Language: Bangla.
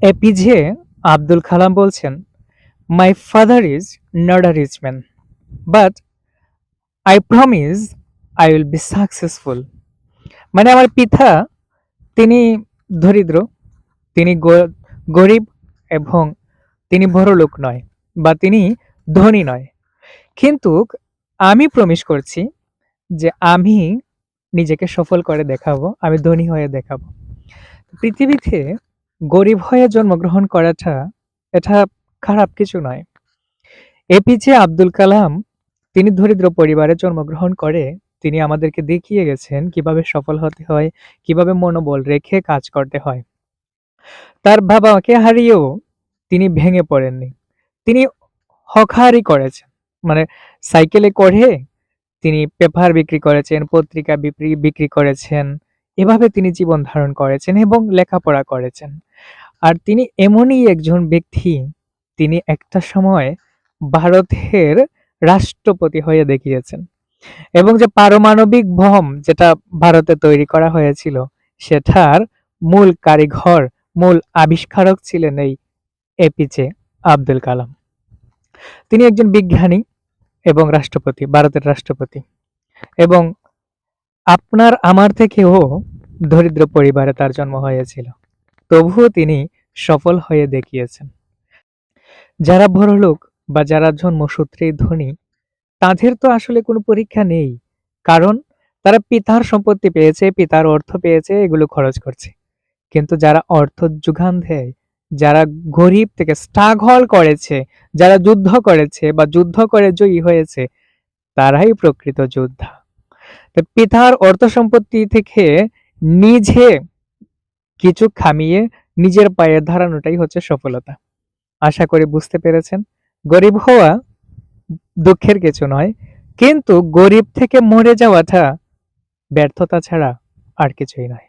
এপিজে আব্দুল কালাম বলছেন, my father is not a rich man, but I promise I will be successful. মানে আমার পিতা, তিনি দরিদ্র, তিনি গরিব, এবং তিনি বড়লোক নয়, বা তিনি ধনী নয়, কিন্তু আমি প্রমিস করছি যে আমি নিজেকে সফল করে দেখাবো, আমি ধনী হয়ে দেখাবো। পৃথিবীতে গরিব হয়ে জন্মগ্রহণ করাটা এটা খারাপ কিছু নয়। এপিজে আব্দুল কালাম, তিনি দরিদ্র পরিবারে জন্মগ্রহণ করে তিনি আমাদেরকে দেখিয়ে গেছেন কিভাবে সফল হতে হয়, কিভাবে মনোবল রেখে কাজ করতে হয়। তার বাবাকে হারিয়েও তিনি ভেঙে পড়েননি, তিনি হকারি করেছেন, মানে সাইকেলে করে তিনি পেপার বিক্রি করেছেন, পত্রিকা বিক্রি করেছেন, এভাবে তিনি জীবন ধারণ করেছেন এবং লেখাপড়া করেছেন। আর তিনি এমনই একজন ব্যক্তি, তিনি একটা সময় ভারতের রাষ্ট্রপতি হয়ে দেখিয়েছেন, এবং যে পারমাণবিক বোম যেটা ভারতে তৈরি করা হয়েছিল, সেটার মূল কারিগর, মূল আবিষ্কারক ছিলেন এই এপিজে আব্দুল কালাম। তিনি একজন বিজ্ঞানী এবং রাষ্ট্রপতি, ভারতের রাষ্ট্রপতি, এবং আপনার আমার থেকেও দরিদ্র পরিবারে তার জন্ম হয়েছিল, তবুও তিনি সফল হয়ে দেখিয়েছেন। যারা বড়লোক বা যারা জন্মসূত্রেই ধনী, তাদের তো আসলে কোনো পরীক্ষা নেই, কারণ তারা পিতার সম্পত্তি পেয়েছে, পিতার অর্থ পেয়েছে, এগুলো খরচ করছে। কিন্তু যারা অর্থ যোগান দেয়, যারা গরিব থেকে স্ট্রাগল করেছে, যারা যুদ্ধ করেছে বা যুদ্ধ করে জয়ী হয়েছে, তারাই প্রকৃত যোদ্ধা। তো পিতার অর্থ সম্পত্তি থেকে নিজে কিছু খামিয়ে নিজের পায়ে দাঁড়ানোটাই হচ্ছে সফলতা। আশা করি বুঝতে পেরেছেন। গরিব হওয়া দুঃখের কিছু নয়, কিন্তু গরিব থেকে মরে যাওয়াটা ব্যর্থতা ছাড়া আর কিছুই নয়।